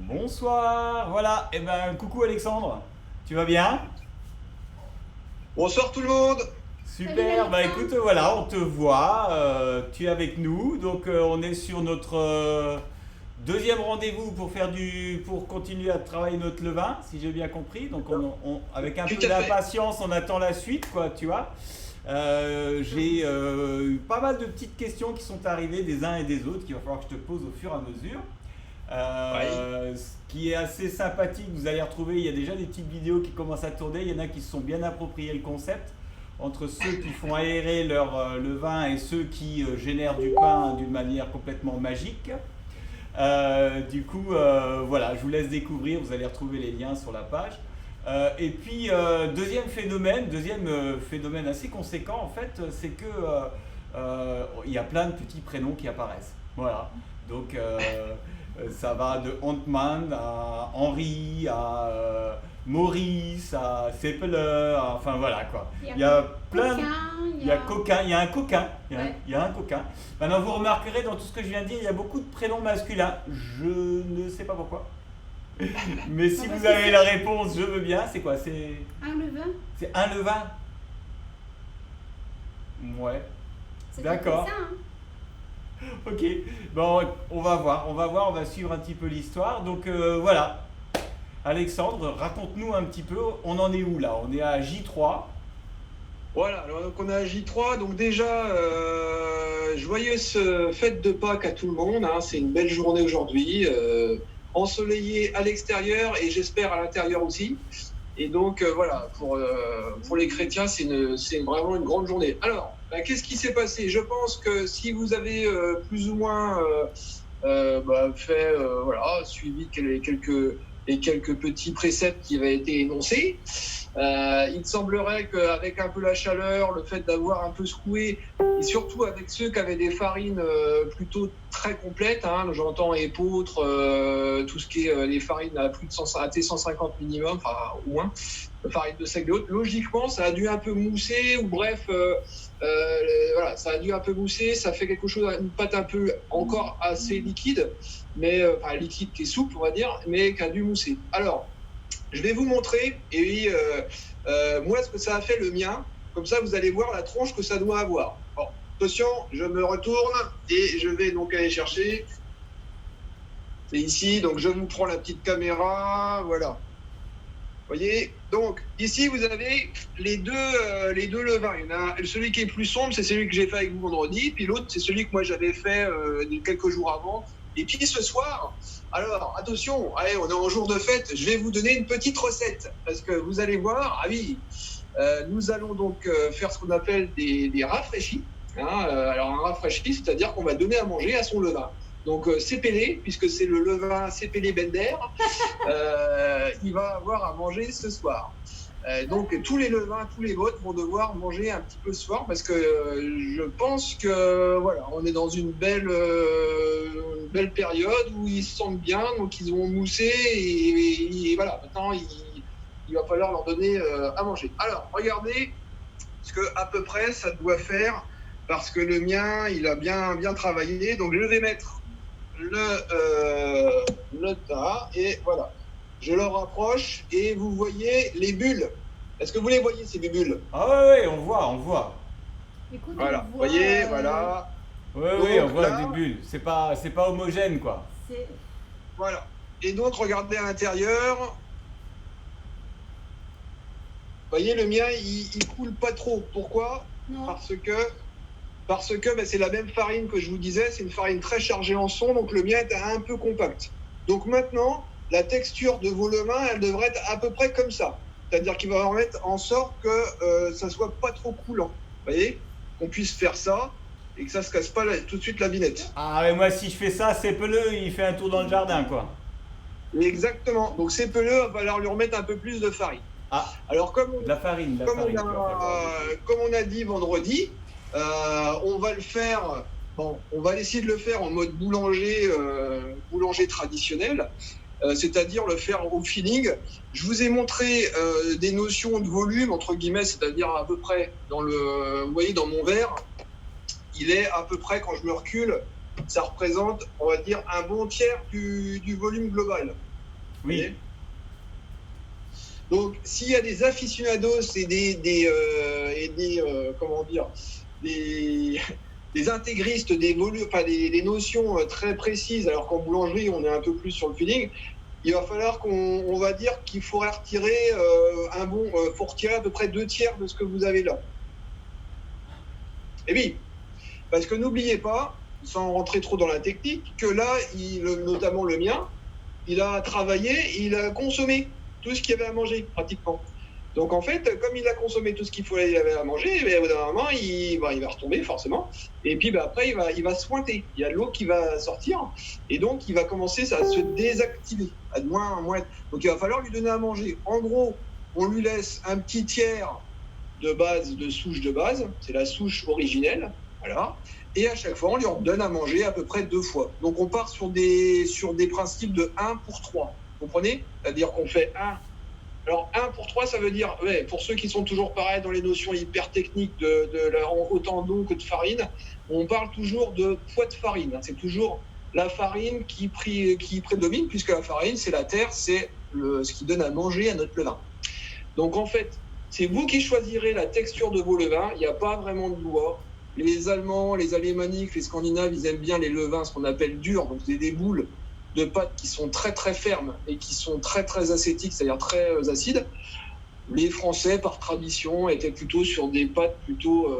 Bonsoir, voilà, et ben coucou Alexandre, tu vas bien? Bonsoir tout le monde. Salut Super, bah écoute, Alexandre. voilà, on te voit, tu es avec nous, donc on est sur notre deuxième rendez-vous pour continuer à travailler notre levain, si j'ai bien compris. Donc avec un Tout peu à fait. d'impatience, on attend la suite, quoi, tu vois. J'ai eu pas mal de petites questions qui sont arrivées des uns et des autres, qu'il va falloir que je te pose au fur et à mesure. Oui. Ce qui est assez sympathique, vous allez retrouver, il y a déjà des petites vidéos qui commencent à tourner, il y en a qui se sont bien appropriés le concept, entre ceux qui font aérer le vin et ceux qui génèrent du pain d'une manière complètement magique. Voilà, je vous laisse découvrir, vous allez retrouver les liens sur la page. Et puis, deuxième phénomène assez conséquent, en fait, c'est que il y a plein de petits prénoms qui apparaissent. Voilà. Donc, ça va de Ant-Man à Henri, à Maurice, à Seppele, enfin voilà quoi. Il y a Il y a plein. coquin, Il y a coquin, il y a un coquin, Ouais. il y a un coquin. Maintenant, vous remarquerez dans tout ce que je viens de dire, il y a beaucoup de prénoms masculins. Je ne sais pas pourquoi. Mais si Parce vous que avez c'est la réponse, je veux bien. C'est quoi? un levain. C'est un levain? Ouais. C'est D'accord. ça, hein. Ok. Bon, on va suivre un petit peu l'histoire. Donc voilà. Alexandre, raconte-nous un petit peu. On en est où là? On est à J3. Voilà, alors donc on a J3, donc déjà, joyeuse fête de Pâques à tout le monde, hein. C'est une belle journée aujourd'hui, ensoleillée à l'extérieur et j'espère à l'intérieur aussi. Et donc voilà, pour les chrétiens, c'est vraiment une grande journée. Alors, qu'est-ce qui s'est passé? Je pense que si vous avez plus ou moins voilà, suivi les quelques petits préceptes qui avaient été énoncés, il semblerait qu'avec un peu la chaleur, le fait d'avoir un peu secoué, et surtout avec ceux qui avaient des farines plutôt très complètes, hein, j'entends épeautre, tout ce qui est les farines à plus de 100, à T150 minimum, enfin au moins, farine de seigle et autres, logiquement ça a dû un peu mousser, ou bref, voilà, ça a dû un peu mousser, ça fait quelque chose, une pâte un peu encore assez liquide, mais enfin liquide qui est souple on va dire, mais qui a dû mousser. Alors, je vais vous montrer, et moi, ce que ça a fait le mien. Comme ça, vous allez voir la tronche que ça doit avoir. Bon, attention, je me retourne et je vais donc aller chercher. C'est ici, donc je vous prends la petite caméra, voilà. Vous voyez, donc ici vous avez les deux levains. Il y en a, celui qui est plus sombre, c'est celui que j'ai fait avec vous vendredi, puis l'autre, c'est celui que moi j'avais fait quelques jours avant. Et puis ce soir, alors attention, allez, on est en jour de fête, je vais vous donner une petite recette, parce que vous allez voir, ah oui, nous allons donc faire ce qu'on appelle des rafraîchis. Hein, alors un rafraîchi, c'est-à-dire qu'on va donner à manger à son levain. Donc CPL, puisque c'est le levain CPL Bender, il va avoir à manger ce soir. Donc tous les levains, tous les vôtres vont devoir manger un petit peu ce soir, parce que je pense que voilà, on est dans une belle période où ils se sentent bien, donc ils ont moussé et voilà, maintenant il va falloir leur donner à manger. Alors regardez ce que à peu près ça doit faire, parce que le mien il a bien travaillé, donc je vais mettre le tas et voilà. Je le rapproche et vous voyez les bulles. Est-ce que vous les voyez, ces bulles? Ah ouais, ouais, on voit, on voit. Écoute, Voilà, on vous voit. voyez, voilà. Ouais, ouais, on Donc voit des là, bulles. C'est pas homogène quoi. C'est... voilà. Et donc, regardez à l'intérieur. Vous voyez, le mien, il coule pas trop. Pourquoi? Non. Parce que c'est la même farine que je vous disais. C'est une farine très chargée en son, donc le mien est un peu compact. Donc maintenant, la texture de vos levains, elle devrait être à peu près comme ça. C'est-à-dire qu'il va en mettre en sorte que ça soit pas trop coulant. Vous voyez? Qu'on puisse faire ça et que ça se casse pas tout de suite la vinette. Ah mais moi si je fais ça, c'est peleux, il fait un tour dans le jardin quoi. Exactement. Donc c'est peleux, il va falloir lui remettre un peu plus de farine. Ah, Alors de la farine, comme tu vas faire. comme on a dit vendredi, on va le faire. Bon, on va essayer de le faire en mode boulanger traditionnel, c'est-à-dire le faire au feeling. Je vous ai montré des notions de volume entre guillemets, c'est-à-dire à peu près vous voyez dans mon verre, il est à peu près, quand je me recule, ça représente, on va dire, un bon tiers du volume global. Oui. voyez. Donc, s'il y a des aficionados et comment dire, des, des intégristes, des notions très précises, alors qu'en boulangerie, on est un peu plus sur le feeling, il va falloir qu'on va dire qu'il faudrait retirer faut retirer à peu près 2/3 de ce que vous avez là. Et oui, parce que n'oubliez pas, sans rentrer trop dans la technique, que là, notamment le mien, il a travaillé, il a consommé tout ce qu'il y avait à manger, pratiquement. Donc en fait, comme il a consommé tout ce qu'il avait à manger, au bout d'un moment, il va retomber forcément. Et puis après, il va se pointer. Il y a de l'eau qui va sortir. Et donc, il va commencer à se désactiver. À moins. Donc il va falloir lui donner à manger. En gros, on lui laisse un petit tiers de souche de base. C'est la souche originelle. Voilà. Et à chaque fois, on lui en donne à manger à peu près 2 fois. Donc on part sur des principes de 1 pour 3. Vous comprenez ? C'est-à-dire qu'on fait 1. Alors 1 pour 3, ça veut dire, pour ceux qui sont toujours pareils dans les notions hyper techniques autant d'eau que de farine, on parle toujours de poids de farine. C'est toujours la farine qui prédomine, puisque la farine, c'est la terre, c'est ce qui donne à manger à notre levain. Donc en fait, c'est vous qui choisirez la texture de vos levains. Il n'y a pas vraiment de loi. Les Allemands, les Alémaniques, les Scandinaves, ils aiment bien les levains, ce qu'on appelle durs, donc c'est des boules de pâtes qui sont très très fermes et qui sont très très acétiques, c'est-à-dire très acides. Les Français, par tradition, étaient plutôt sur des pâtes plutôt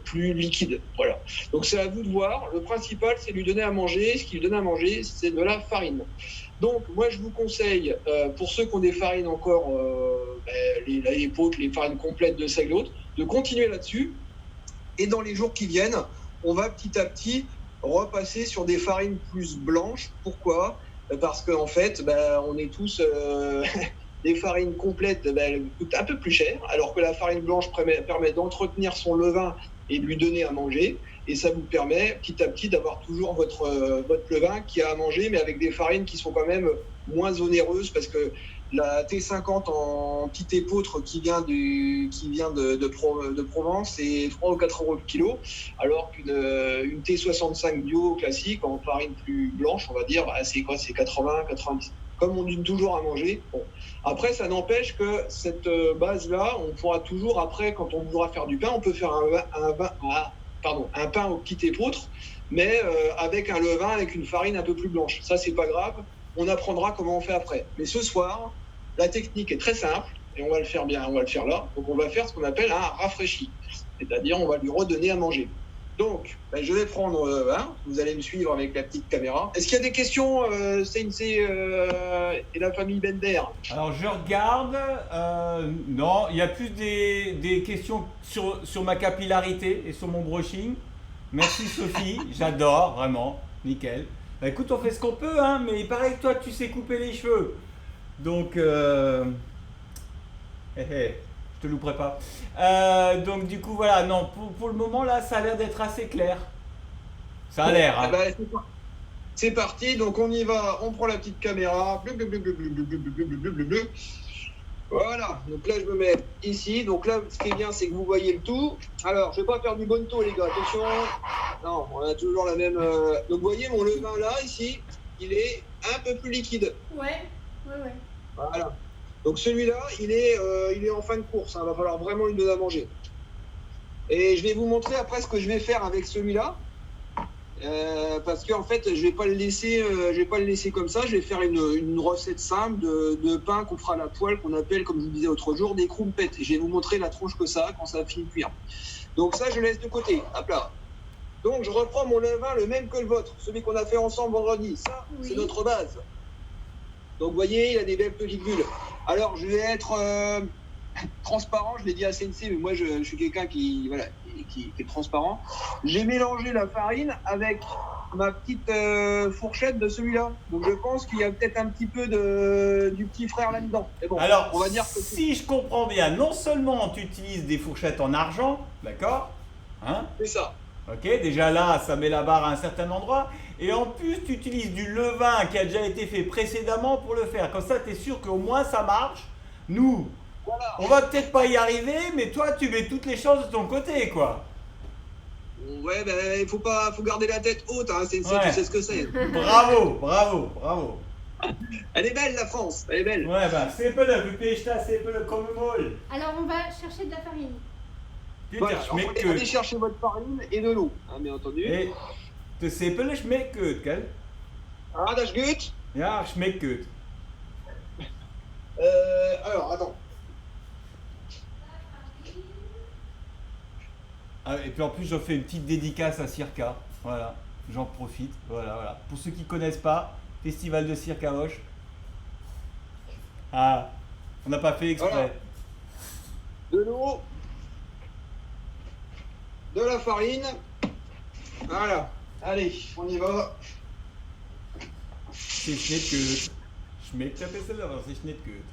plus liquides. Voilà. Donc c'est à vous de voir. Le principal, c'est lui donner à manger. Ce qu'il lui donne à manger, c'est de la farine. Donc moi, je vous conseille, pour ceux qui ont des farines encore, les épeautres, les farines complètes de ça et l'autre, de continuer là-dessus. Et dans les jours qui viennent, on va petit à petit repasser sur des farines plus blanches. Pourquoi ? Parce qu'en fait, on est tous des farines complètes coûtent un peu plus cher, alors que la farine blanche permet d'entretenir son levain et de lui donner à manger. Et ça vous permet petit à petit d'avoir toujours votre levain qui a à manger, mais avec des farines qui sont quand même moins onéreuses, parce que la T50 en petite épeautre qui vient de Provence, c'est 3 ou 4 euros le kilo, alors qu'une T65 bio classique en farine plus blanche, on va dire, c'est quoi ? C'est 80, 90. Comme on donne toujours à manger. Bon. Après, ça n'empêche que cette base-là, on pourra toujours, après, quand on voudra faire du pain, on peut faire un pain aux petites épeautres, mais avec un levain, avec une farine un peu plus blanche. Ça, c'est pas grave. On apprendra comment on fait après. Mais ce soir, la technique est très simple et on va le faire bien, on va le faire là. Donc on va faire ce qu'on appelle un rafraîchi, c'est-à-dire on va lui redonner à manger. Donc je vais prendre vous allez me suivre avec la petite caméra. Est-ce qu'il y a des questions, CNC et la famille Bender ? Alors je regarde, non, il y a plus des questions sur ma capillarité et sur mon brushing. Merci Sophie, j'adore, vraiment, nickel. Écoute, on fait ce qu'on peut, hein, mais il paraît que toi, tu sais couper les cheveux. Donc, je te louperai pas. Donc, du coup, voilà, non, pour le moment, là, ça a l'air d'être assez clair. Ça a l'air, hein. C'est parti, donc on y va, on prend la petite caméra. Voilà, donc là je me mets ici, donc là ce qui est bien c'est que vous voyez le tout. Alors je vais pas faire du bonneto les gars, attention, non, on a toujours la même, donc vous voyez mon levain là, ici, il est un peu plus liquide. Ouais. Voilà, donc celui-là, il est en fin de course, hein. Va falloir vraiment lui donner à manger. Et je vais vous montrer après ce que je vais faire avec celui-là. Parce qu'en fait je vais pas le laisser comme ça, je vais faire une recette simple de pain qu'on fera à la poêle, qu'on appelle, comme je vous disais l'autre jour, des crumpets. Je vais vous montrer la tronche que ça a quand ça a fini de cuire. Donc ça je laisse de côté, hop là. Donc je reprends mon levain, le même que le vôtre, celui qu'on a fait ensemble vendredi. Ça, oui. C'est notre base. Donc vous voyez, il a des belles petites bulles. Alors je vais être transparent, je l'ai dit à CNC, mais moi je suis quelqu'un qui est transparent. J'ai mélangé la farine avec ma petite fourchette de celui-là. Donc je pense qu'il y a peut-être un petit peu du petit frère là-dedans. Mais bon, alors, on va dire que si je comprends bien, non seulement tu utilises des fourchettes en argent, d'accord, hein ? C'est ça. Ok, déjà là, ça met la barre à un certain endroit. Et en plus, tu utilises du levain qui a déjà été fait précédemment pour le faire. Comme ça, tu es sûr qu'au moins ça marche. Nous, voilà. On va peut-être pas y arriver, mais toi, tu mets toutes les chances de ton côté, quoi. Ouais, faut garder la tête haute, hein, c'est, tu sais ce que c'est. Bravo. Elle est belle, la France. Elle est belle. Ouais, bah, Seppele, vi pesta Seppele comme molle. Alors, on va chercher de la farine. Voilà, Peter alors, schmeckt allez gut. chercher votre farine et de l'eau, hein, bien entendu. Et de Seppele schmeckt gut, gell? Ah, das gut. Ja, schmeckt gut. Alors, attends. Ah, et puis en plus, j'en fais une petite dédicace à Circa. Voilà, j'en profite. Voilà, voilà. Pour ceux qui connaissent pas, Festival de Cirque à Auch. Ah, on n'a pas fait exprès. Voilà. De l'eau. De la farine. Voilà. Allez, on y va. C'est schmeckt gut. Schmeckt ein bisschen, aber c'est schmeckt gut.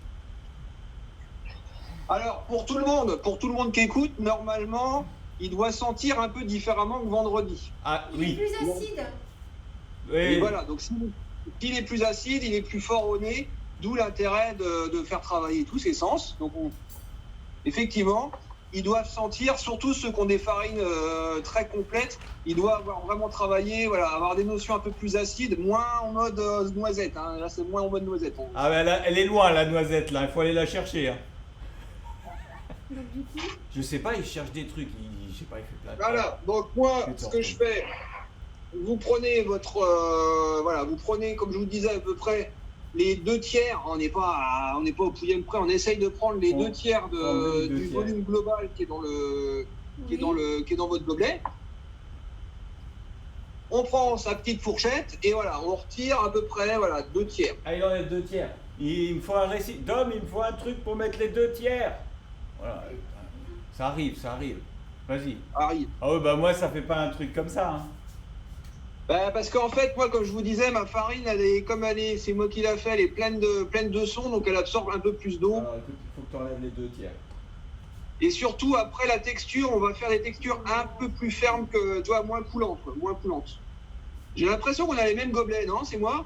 Alors, pour tout le monde qui écoute, normalement, il doit sentir un peu différemment que vendredi. Ah Il est oui. plus acide. Et Oui. voilà, donc s'il est plus acide, il est plus fort au nez, d'où l'intérêt de faire travailler tous ses sens. Donc, effectivement, ils doivent sentir, surtout ceux qui ont des farines très complètes, ils doivent avoir vraiment travaillé, voilà, avoir des notions un peu plus acides, moins en mode noisette. Hein. Là, c'est moins en mode noisette. Ah ben là, elle est loin la noisette là, il faut aller la chercher. Hein. Donc, du coup, Je sais pas, il cherche des trucs, je sais pas, il fait plein de Voilà, donc moi, Putain. ce que je fais, vous prenez votre, voilà, vous prenez, comme je vous disais, à peu près les 2/3, on n'est pas au pouillème près, on essaye de prendre les On- 2/3 on met les deux du tiers. volume global qui est dans oui. qui est dans votre gobelet. On prend sa petite fourchette et voilà, on retire à peu près, voilà, 2/3. Ah, il en est 2/3. Il me faut un récit. Dom, il me faut un truc pour mettre les 2/3. Voilà. Ça arrive, ça arrive. Vas-y. Arrive. Ah ouais, bah moi, ça fait pas un truc comme ça. Hein. Bah, parce qu'en fait, moi, comme je vous disais, ma farine, elle est comme elle est, c'est moi qui l'a fait, elle est pleine de son, donc elle absorbe un peu plus d'eau. Alors écoute, il faut que tu enlèves les 2/3. Et surtout, après la texture, on va faire des textures un peu plus fermes que, tu vois, moins coulantes, quoi, moins coulantes. J'ai l'impression qu'on a les mêmes gobelets, non? C'est moi?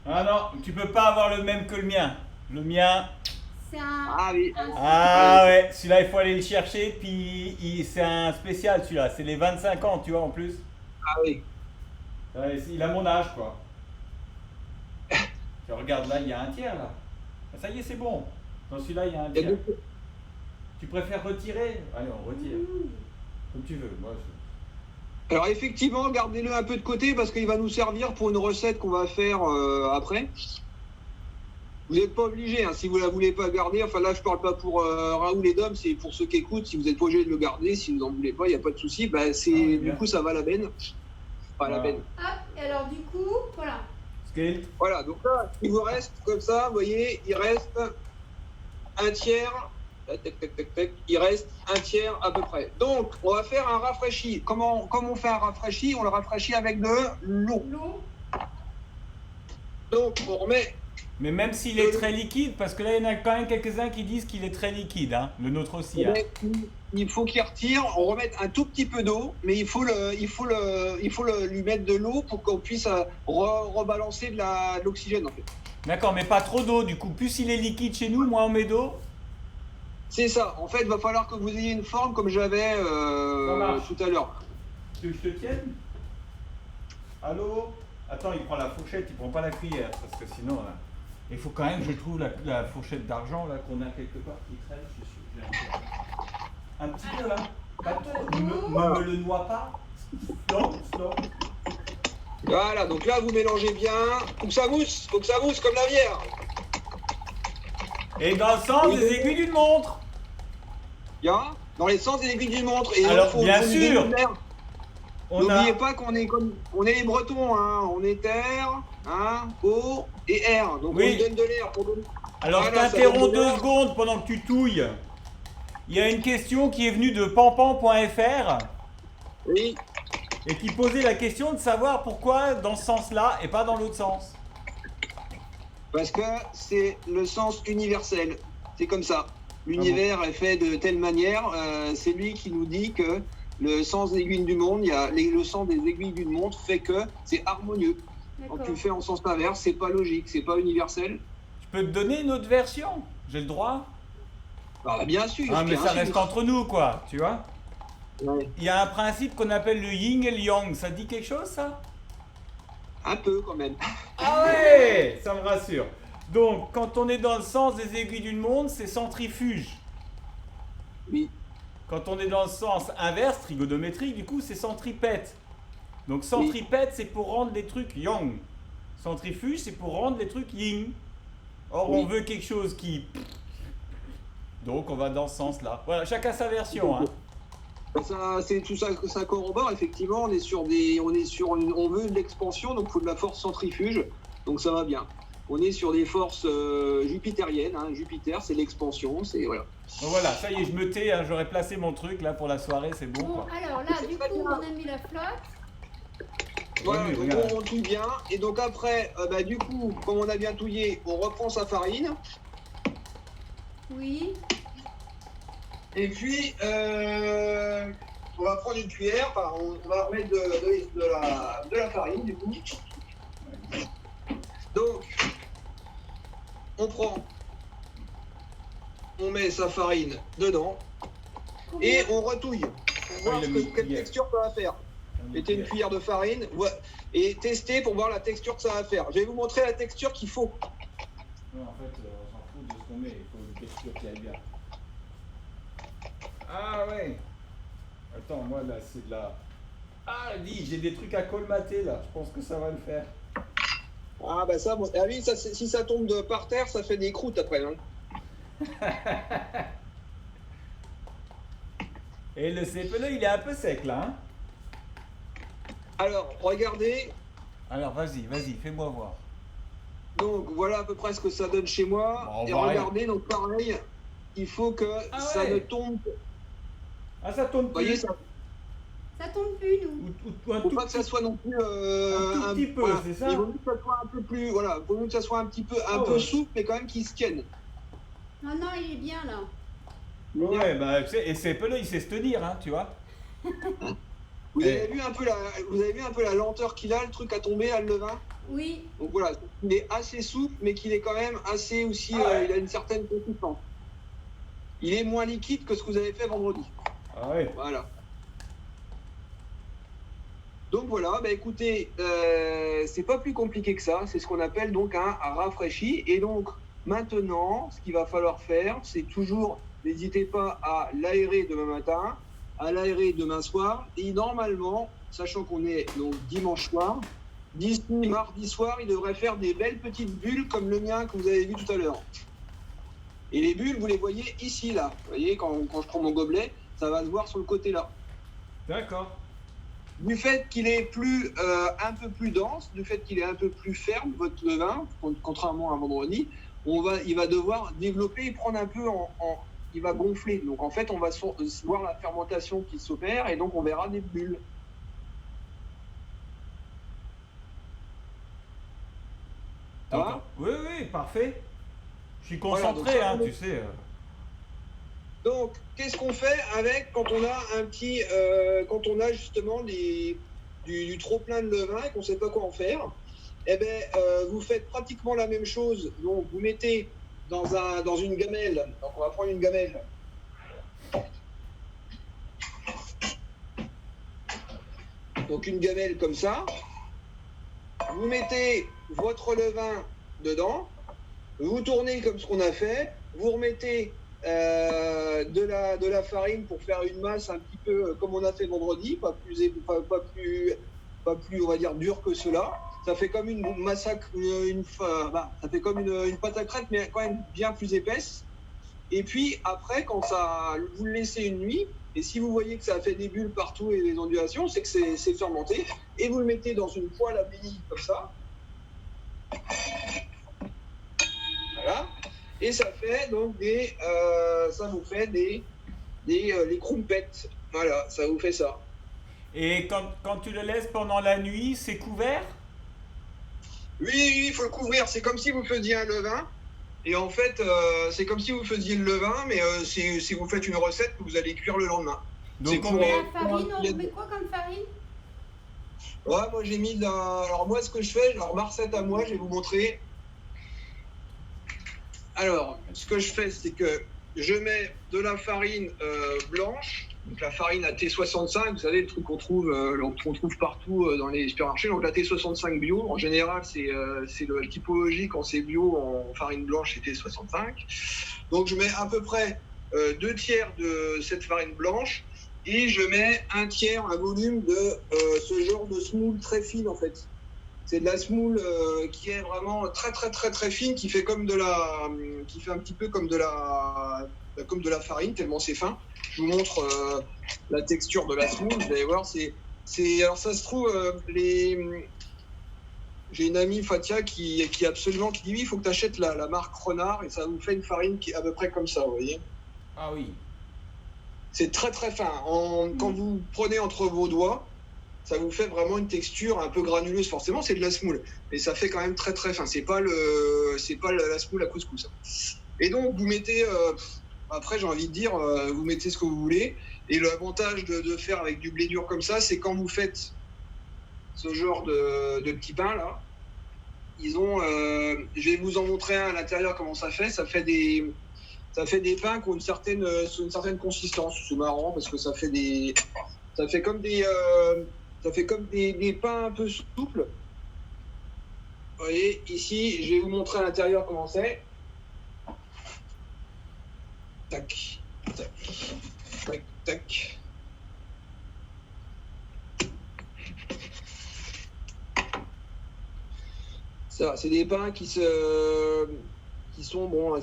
Ah non, tu peux pas avoir le même que le mien. Le mien. C'est un. Ah oui. Ah ouais, celui-là, il faut aller le chercher. Puis c'est un spécial celui-là. C'est les 25 ans, tu vois, en plus. Ah oui. Ouais, il a mon âge, quoi. Tu regardes là, il y a un tiers là. Ah, ça y est, c'est bon. Dans celui-là, il y a un Il y a tiers. deux- Tu préfères retirer? Allez, on retire. Comme tu veux. Moi, Alors effectivement, gardez-le un peu de côté parce qu'il va nous servir pour une recette qu'on va faire après. Vous n'êtes pas obligé, hein, si vous ne la voulez pas garder. Enfin là, je parle pas pour Raoul et Dom, c'est pour ceux qui écoutent. Si vous n'êtes pas obligé de le garder, si vous n'en voulez pas, il n'y a pas de souci. Bah, bien. du coup, ça va à la benne. Pas à la Voilà. benne. Hop, et alors, du coup, voilà. Scale. Voilà, donc là, il vous reste comme ça, vous voyez, il reste un tiers. Tac, tac, tac, tac. Il reste un tiers à peu près. Donc, on va faire un rafraîchi. Comment on fait un rafraîchi? On le rafraîchit avec de l'eau. L'eau. Donc, on remet. Mais même s'il est très liquide, parce que là, il y en a quand même quelques-uns qui disent qu'il est très liquide. Hein. Le nôtre aussi. Hein. Il faut qu'il retire, on remet un tout petit peu d'eau, mais il faut lui mettre de l'eau pour qu'on puisse rebalancer de l'oxygène en fait. D'accord, mais pas trop d'eau. Du coup, plus il est liquide chez nous, moins on met d'eau. C'est ça. En fait, il va falloir que vous ayez une forme comme j'avais marche. tout à l'heure. Tu veux que je te tienne? Allô? Attends, il prend la fourchette, il prend pas la cuillère, parce que sinon, là, il faut quand même que je trouve la fourchette d'argent là qu'on a quelque part qui traîne. Je suis sûr. Un petit peu là. Pas trop. Ne me le noie pas. Non, non. Voilà, donc là vous mélangez bien. Faut que ça mousse comme la bière. Et dans le sens des aiguilles d'une montre. Bien, dans les sens des aiguilles d'une montre. Et Alors, faut bien nous sûr. donner de l'air. On N'oubliez a. pas qu'on est les Bretons, hein. On est terre, hein, eau et air. Donc Oui. on lui donne de l'air pour donner. Alors je Voilà, ça t'interromps donne de 2 l'air. secondes pendant que tu touilles. Il y a une question qui est venue de pampan.fr Oui. et qui posait la question de savoir pourquoi dans ce sens-là et pas dans l'autre sens. Parce que c'est le sens universel. C'est comme ça. L'univers est fait de telle manière. C'est lui qui nous dit que le sens des aiguilles du monde, le sens des aiguilles d'une montre fait que c'est harmonieux. Quand D'accord. tu le fais en sens inverse, c'est pas logique, c'est pas universel. Je peux te donner une autre version. J'ai le droit. Bah, bien sûr. Ah, mais bien ça sûr. reste entre nous, quoi. Tu vois. Ouais. Il y a un principe qu'on appelle le yin et le yang. Ça te dit quelque chose, ça? Un peu quand même. Ah ouais, ça me rassure. Donc, quand on est dans le sens des aiguilles d'une montre, c'est centrifuge. Oui. Quand on est dans le sens inverse, trigonométrique, du coup, c'est centripète. Donc, centripète, c'est pour rendre les trucs yang. Centrifuge, c'est pour rendre les trucs yin. Or, on veut quelque chose qui... Donc, on va dans ce sens-là. Voilà, chacun sa version. Hein. Ça, c'est tout ça, ça corrobore. Effectivement, on veut de l'expansion, donc il faut de la force centrifuge. Donc ça va bien. On est sur des forces jupitériennes. Hein. Jupiter, c'est l'expansion. C'est voilà. Donc voilà, ça y est, je me tais. Hein, j'aurais placé mon truc là pour la soirée, c'est bon. Bon, Quoi. alors là, du coup, on a mis la flotte. Voilà, Oui, donc regarde. on touille bien. Et donc après, du coup, comme on a bien touillé, on reprend sa farine. Oui. Et puis, on va prendre une cuillère, enfin, on va remettre de la farine, du coup. Donc, on met sa farine dedans et on retouille pour voir quelle texture ça va faire. Mettez une cuillère de farine et testez pour voir la texture que ça va faire. Je vais vous montrer la texture qu'il faut. Non, en fait, on s'en fout de ce qu'on met, il faut une texture qui aille bien. Ah ouais. Attends, moi là, c'est de la... Ah, dis, j'ai des trucs à colmater là, je pense que ça va le faire. Ah bah ça, bon, ah oui, ça, si ça tombe par terre, ça fait des croûtes après. Hein. Et le CPE, il est un peu sec là, hein. Alors, regardez. Alors, vas-y, fais-moi voir. Donc voilà à peu près ce que ça donne chez moi. Bon, et bah, regardez, donc pareil, il faut que ça ouais. ne tombe. Ah, ça tombe Vous voyez, plus. Ça tombe plus, nous. Il ne faut pas que ça soit non plus un petit peu, voilà. c'est ça. Il vaut mieux que ça soit un peu plus, voilà, il vaut mieux que ça soit un petit peu, peu souple, mais quand même qu'il se tienne. Non, non, il est bien, là. Ouais, bah, tu sais, et CPE, il sait se tenir, hein, tu vois. Vous avez vu un peu la lenteur qu'il a, le truc à tomber, à le levain. Oui. Donc voilà, il est assez souple, mais qu'il est quand même assez aussi, ouais. il a une certaine consistance. Il est moins liquide que ce que vous avez fait vendredi. Ah ouais. Voilà. Donc voilà, bah écoutez, c'est pas plus compliqué que ça. C'est ce qu'on appelle donc un rafraîchi. Et donc maintenant, ce qu'il va falloir faire, c'est toujours, n'hésitez pas à l'aérer demain matin, à l'aérer demain soir. Et normalement, sachant qu'on est donc dimanche soir, d'ici mardi soir, il devrait faire des belles petites bulles comme le mien que vous avez vu tout à l'heure. Et les bulles, vous les voyez ici, là. Vous voyez, quand je prends mon gobelet, ça va se voir sur le côté là. D'accord. Du fait qu'il est un peu plus dense, du fait qu'il est un peu plus ferme, votre levain, contrairement à vendredi, il va devoir développer et prendre un peu il va gonfler. Donc en fait, on va voir la fermentation qui s'opère et donc on verra des bulles. D'accord. Oui, parfait. Je suis concentré, voilà, hein, tu sais. Donc, qu'est-ce qu'on fait avec quand on a quand on a justement du trop plein de levain et qu'on ne sait pas quoi en faire? Eh bien, vous faites pratiquement la même chose. Donc, vous mettez dans une gamelle. Donc, on va prendre une gamelle. Donc, une gamelle comme ça. Vous mettez votre levain dedans. Vous tournez comme ce qu'on a fait. Vous remettez de la farine pour faire une masse un petit peu comme on a fait vendredi, pas plus on va dire dur que cela. Ça fait comme une massacre, ça fait comme une pâte à crêpes, mais quand même bien plus épaisse. Et puis après, vous le laissez une nuit, et si vous voyez que ça a fait des bulles partout et des ondulations, c'est que c'est fermenté. Et vous le mettez dans une poêle à béni comme ça. Voilà. Et ça fait donc ça vous fait les crumpets. Voilà, ça vous fait ça. Et quand tu le laisses pendant la nuit, c'est couvert? Oui, il faut le couvrir. C'est comme si vous faisiez un levain. Et en fait, c'est comme si vous faisiez le levain, mais si vous faites une recette que vous allez cuire le lendemain. Donc La farine, on met quoi comme farine? Ouais, moi j'ai mis alors moi ce que je fais, alors ma recette à moi, je vais vous montrer. Alors, ce que je fais, c'est que je mets de la farine blanche Donc la farine à T65, vous savez, le truc qu'on trouve partout dans les supermarchés. Donc la T65 bio, en général, c'est la typologie quand c'est bio en farine blanche, c'est T65. Donc je mets à peu près 2 tiers de cette farine blanche et je mets 1 tiers, un volume de ce genre de semoule très fine en fait. C'est de la semoule qui est vraiment très très très très fine, qui fait un petit peu comme de la farine, tellement c'est fin. Je vous montre la texture de la semoule, vous allez voir, alors ça se trouve, j'ai une amie, Fatia, qui dit oui, il faut que tu achètes la marque Renard, et ça vous fait une farine qui est à peu près comme ça, vous voyez. Ah oui. C'est très très fin. Quand vous prenez entre vos doigts, ça vous fait vraiment une texture un peu granuleuse. Forcément, c'est de la semoule, mais ça fait quand même très très fin. C'est pas la semoule à couscous. Et donc, vous mettez, après, j'ai envie de dire, vous mettez ce que vous voulez. Et l'avantage de faire avec du blé dur comme ça, c'est quand vous faites ce genre de petits pains là, je vais vous en montrer un à l'intérieur comment ça fait. Ça fait des pains qui ont une certaine consistance. C'est marrant parce que ça fait comme des pains un peu souples. Vous voyez, ici, je vais vous montrer à l'intérieur comment c'est. Tac, tac, tac, tac. Ça, c'est des pains qui sont bon.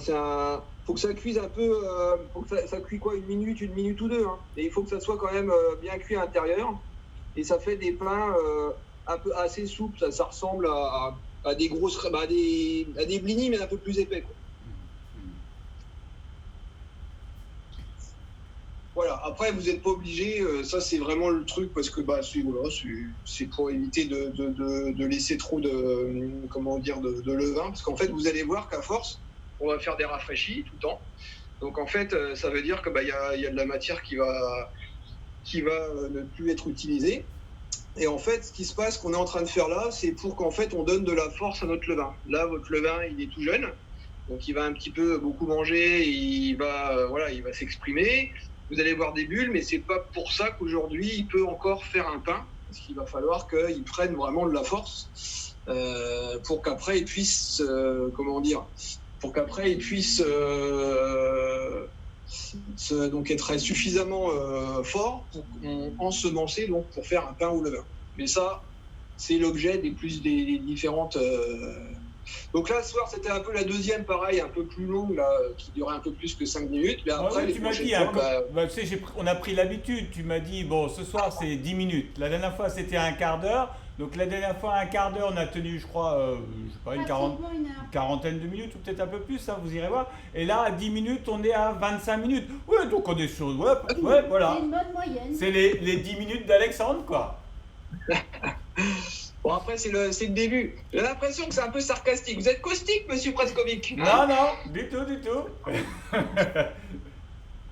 Faut que ça cuise un peu. Faut que ça cuit quoi, une minute ou deux. Hein. Et il faut que ça soit quand même bien cuit à l'intérieur. Et ça fait des pains un peu assez souples. Ça ressemble à des grosses, à des blinis mais un peu plus épais, quoi. Voilà. Après, vous n'êtes pas obligé. Ça, c'est vraiment le truc parce que c'est pour éviter de laisser trop de levain. Parce qu'en fait, vous allez voir qu'à force, on va faire des rafraîchis tout le temps. Donc en fait, ça veut dire que y a de la matière qui va ne plus être utilisée. Et en fait, ce qui se passe, qu'on est en train de faire là, c'est pour qu'en fait, on donne de la force à notre levain. Là, votre levain, il est tout jeune, donc il va un petit peu beaucoup manger, il va s'exprimer. Vous allez voir des bulles, mais c'est pas pour ça qu'aujourd'hui, il peut encore faire un pain, parce qu'il va falloir qu'il prenne vraiment de la force pour qu'après, il puisse, donc être suffisamment fort pour ensemencer, donc pour faire un pain au levain. Mais ça, c'est l'objet des différentes. Donc là, ce soir, c'était un peu la deuxième, pareil, un peu plus longue, là, qui durait un peu plus que 5 minutes. Mais après, tu m'as dit, tu sais, on a pris l'habitude. Tu m'as dit, bon, ce soir, c'est 10 minutes. La dernière fois, c'était un quart d'heure. Donc la dernière fois, un quart d'heure, on a tenu, je crois, une quarantaine de minutes, ou peut-être un peu plus, hein, vous irez voir. Et là, à 10 minutes, on est à 25 minutes. Ouais, donc on est sur... Ouais, voilà. C'est une bonne moyenne. C'est les 10 minutes d'Alexandre, quoi. Bon, après, c'est le début. J'ai l'impression que c'est un peu sarcastique. Vous êtes caustique, monsieur Preskovic. Non, du tout.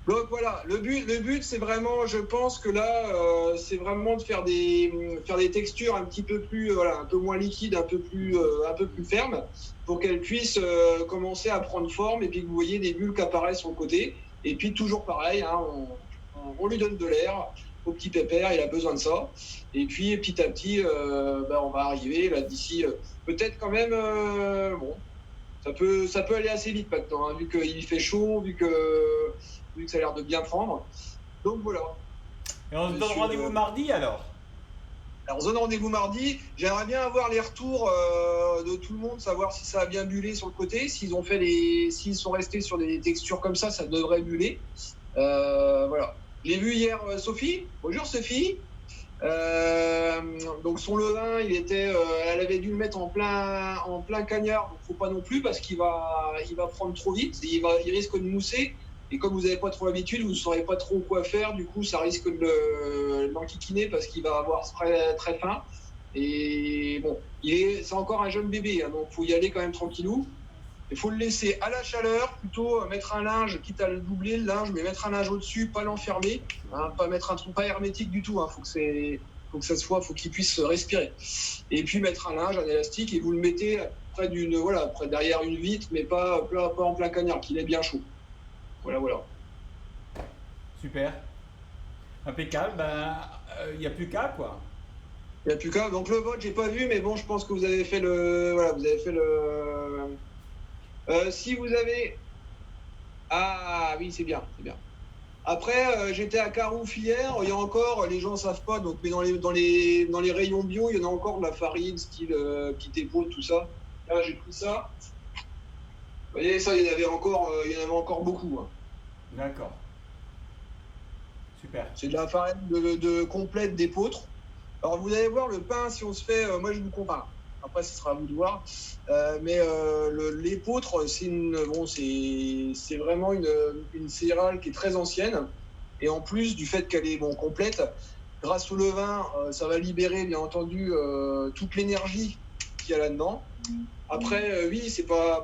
Donc voilà, le but, c'est vraiment, je pense que là, c'est vraiment de faire des textures un petit peu plus, un peu moins liquides, un peu plus fermes, pour qu'elles puissent commencer à prendre forme, et puis que vous voyez des bulles qui apparaissent sur le côté. Et puis toujours pareil, hein, on lui donne de l'air au petit pépère, il a besoin de ça. Et puis petit à petit, on va arriver là d'ici, peut-être quand même, ça peut aller assez vite maintenant, hein, vu qu'il fait chaud, vu que ça a l'air de bien prendre. Donc voilà. Et on se donne rendez-vous mardi alors? Alors on se donne rendez-vous mardi. J'aimerais bien avoir les retours de tout le monde, savoir si ça a bien bullé sur le côté. S'ils sont restés sur des textures comme ça devrait buller. Voilà. J'ai vu hier Sophie. Bonjour Sophie. Donc son levain, elle avait dû le mettre en plein cagnard. Donc faut pas non plus parce qu'il va prendre trop vite. Il risque de mousser. Et comme vous n'avez pas trop l'habitude, vous ne saurez pas trop quoi faire. Du coup, ça risque de l'enquiquiner parce qu'il va avoir très, très faim. Et bon, c'est encore un jeune bébé, hein, donc il faut y aller quand même tranquillou. Il faut le laisser à la chaleur, plutôt mettre un linge, quitte à le doubler le linge, mais mettre un linge au-dessus, pas l'enfermer, hein, pas mettre un truc pas hermétique du tout. Hein, faut que qu'il puisse respirer. Et puis mettre un linge, un élastique, et vous le mettez près derrière une vitre, mais pas en plein cagnard, qu'il est bien chaud. Voilà. Super. Impeccable, il n'y a plus qu'à quoi. Il n'y a plus qu'à. Donc le vote, j'ai pas vu, mais bon, je pense que vous avez fait le. Voilà, vous avez fait le. Si vous avez. Ah oui, c'est bien, c'est bien. Après, j'étais à Carouf hier, il y a encore, les gens ne savent pas, donc, mais dans les rayons bio, il y en a encore de la farine, style petite épaule, tout ça. Là, j'ai pris ça. Vous voyez, ça, il y en avait encore beaucoup. Hein. D'accord. Super. C'est de la farine de complète d'épeautre. Alors, vous allez voir, le pain, si on se fait, moi, je vous compare. Après, ce sera à vous de voir. Mais l'épeautre, c'est vraiment une céréale qui est très ancienne. Et en plus du fait qu'elle est complète, grâce au levain, ça va libérer, bien entendu, toute l'énergie qu'il y a là-dedans. Après, oui, c'est pas,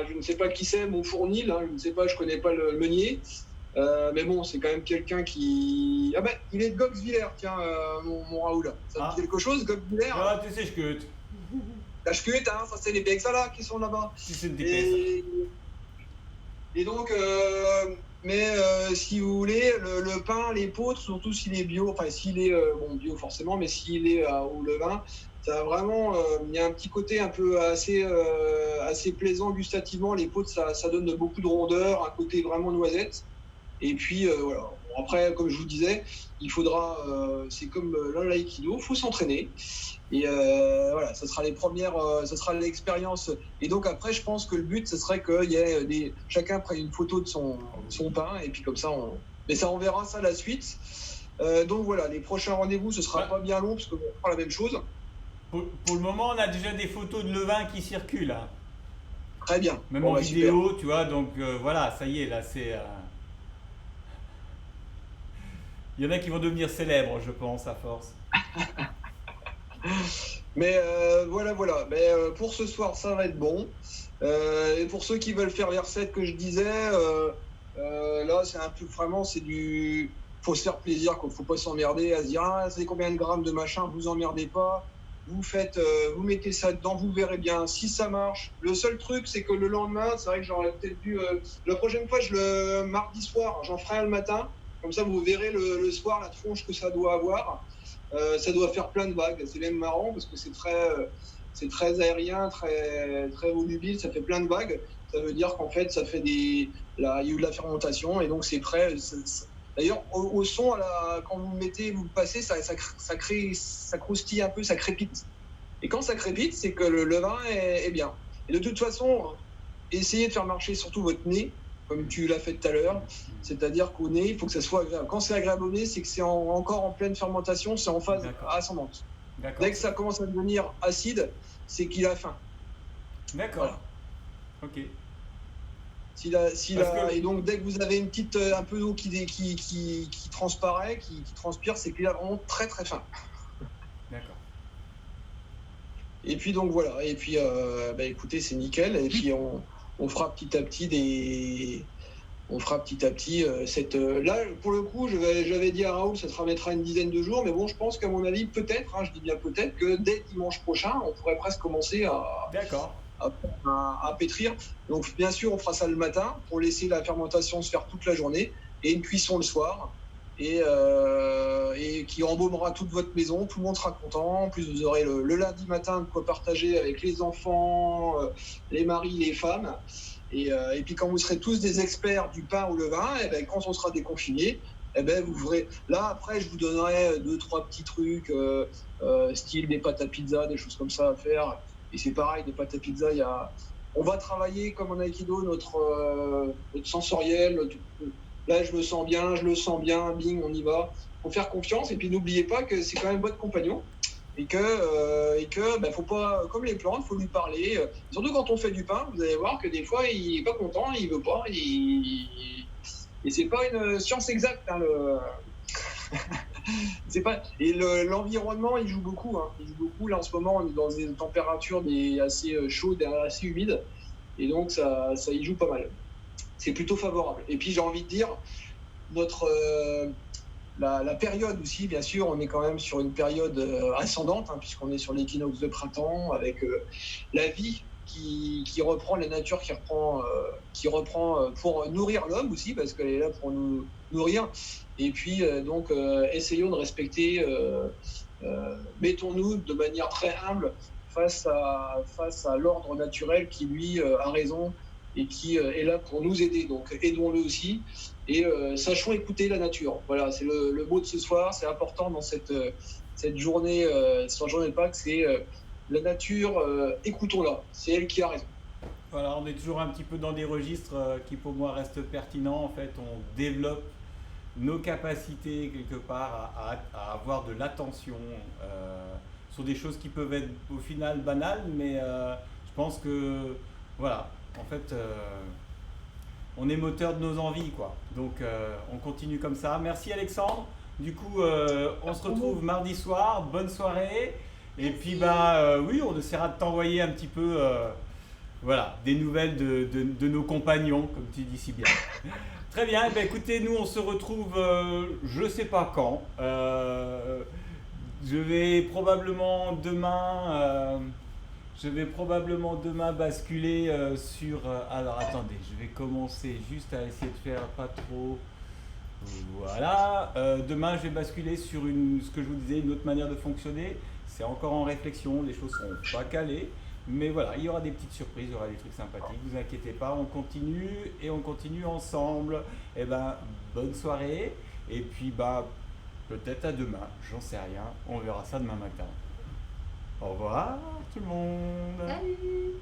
je ne sais pas qui c'est, mon fournil, hein, je ne sais pas, je connais pas le meunier. Mais bon, c'est quand même quelqu'un qui... Ah ben, il est de Goxwiller, tiens, mon Raoul. Ça dit quelque chose, Goxwiller? Ah, tu sais, je cut. La chute, hein, ça c'est les Bexala qui sont là-bas. Et donc, si vous voulez, le pain, l'épeautre, surtout s'il est bio, enfin s'il est bio forcément, mais s'il est au levain, ça a vraiment, il y a un petit côté un peu assez plaisant gustativement. L'épeautre, ça donne beaucoup de rondeur, un côté vraiment noisette. Et puis voilà. Bon, après, comme je vous disais, il faudra, c'est comme l'aïkido, il faut s'entraîner. Et voilà, ça sera ça sera l'expérience. Et donc après, je pense que le but, ce serait qu'il y ait chacun prenne une photo de son pain, et puis comme ça, mais ça, on verra ça la suite. Donc voilà, les prochains rendez-vous, ce sera pas bien long, parce qu'on fera la même chose. Pour le moment, on a déjà des photos de levain qui circulent. Hein. Très bien. Même en vidéo, super. Tu vois, donc voilà, ça y est, là, c'est... Il y en a qui vont devenir célèbres, je pense, à force. Mais voilà. Mais pour ce soir, ça va être bon. Et pour ceux qui veulent faire les recettes que je disais, là, c'est un peu vraiment, c'est du... Faut se faire plaisir, quoi. Faut pas s'emmerder à se dire, ah, c'est combien de grammes de machin, vous emmerdez pas. Vous mettez ça dedans, vous verrez bien si ça marche. Le seul truc, c'est que le lendemain, c'est vrai que j'aurais peut-être dû... la prochaine fois, mardi soir, j'en ferai un le matin. Comme ça, vous verrez le soir la tronche que ça doit avoir. Ça doit faire plein de vagues. C'est même marrant parce que c'est très aérien, très, très volubile. Ça fait plein de vagues. Ça veut dire qu'en fait, ça fait il y a eu de la fermentation et donc c'est prêt. D'ailleurs, au son, quand vous le mettez, vous le passez, ça croustille un peu, ça crépite. Et quand ça crépite, c'est que le levain est bien. Et de toute façon, essayez de faire marcher surtout votre nez, comme tu l'as fait tout à l'heure. C'est-à-dire qu'au nez, il faut que ça soit agréable. Quand c'est agréable au nez, c'est que c'est encore en pleine fermentation, c'est en phase ascendante. Dès que ça commence à devenir acide, c'est qu'il a faim. D'accord. Voilà. Ok. Et donc, dès que vous avez une petite, un peu d'eau qui transparaît, qui transpire, c'est qu'il a vraiment très très faim. D'accord. Et puis donc voilà. Et puis, écoutez, c'est nickel. Et puis on fera petit à petit cette. Là, pour le coup, j'avais dit à Raoul, ça se remettra une dizaine de jours, mais bon, je pense qu'à mon avis, peut-être, je dis bien peut-être, que dès dimanche prochain, on pourrait presque commencer à pétrir. Donc, bien sûr, on fera ça le matin pour laisser la fermentation se faire toute la journée et une cuisson le soir. Et qui embaumera toute votre maison, tout le monde sera content. En plus, vous aurez le lundi matin de quoi partager avec les enfants, les maris, les femmes. Et puis quand vous serez tous des experts du pain au levain, et quand on sera déconfiné, vous verrez. Là, après, je vous donnerai 2-3 petits trucs, style des pâtes à pizza, des choses comme ça à faire. Et c'est pareil, des pâtes à pizza, on va travailler comme en Aikido notre sensoriel. Là, je me sens bien, je le sens bien, bing, on y va. Faut faire confiance et puis n'oubliez pas que c'est quand même votre compagnon et que faut pas, comme les plantes, faut lui parler. Surtout quand on fait du pain, vous allez voir que des fois il est pas content, il veut pas, et c'est pas une science exacte. Hein, c'est pas, et l'environnement il joue beaucoup. Hein. Il joue beaucoup. Là en ce moment, on est dans des températures assez chaudes et assez humides, et donc ça y joue pas mal. C'est plutôt favorable. Et puis j'ai envie de dire, la période aussi, bien sûr, on est quand même sur une période ascendante, puisqu'on est sur l'équinoxe de printemps, avec la vie qui reprend la nature, qui reprend pour nourrir l'homme aussi, parce qu'elle est là pour nous nourrir. Et puis, donc, essayons de respecter, mettons-nous de manière très humble face à l'ordre naturel qui, lui, a raison et qui est là pour nous aider. Donc, aidons-le aussi et sachons écouter la nature. Voilà, c'est le mot de ce soir. C'est important dans cette journée, sur la journée de Pâques, c'est la nature, écoutons-la. C'est elle qui a raison. Voilà, on est toujours un petit peu dans des registres qui pour moi restent pertinents. En fait, on développe nos capacités quelque part à avoir de l'attention sur des choses qui peuvent être au final banales, mais je pense que voilà, en fait, on est moteur de nos envies, quoi. Donc on continue comme ça. Merci Alexandre. Du coup, on se retrouve mardi soir. Bonne soirée. Et puis oui, on essaiera de t'envoyer un petit peu voilà, des nouvelles de nos compagnons, comme tu dis si bien. Très bien, eh bien, écoutez, nous on se retrouve je ne sais pas quand. Je vais probablement demain basculer sur... alors attendez, je vais commencer juste à essayer de faire pas trop... Voilà, demain je vais basculer sur ce que je vous disais, une autre manière de fonctionner. C'est encore en réflexion, les choses ne sont pas calées. Mais voilà, il y aura des petites surprises, il y aura des trucs sympathiques, ne vous inquiétez pas, on continue et on continue ensemble. Eh ben, bonne soirée et puis peut-être à demain, j'en sais rien, on verra ça demain matin. Au revoir tout le monde. Salut.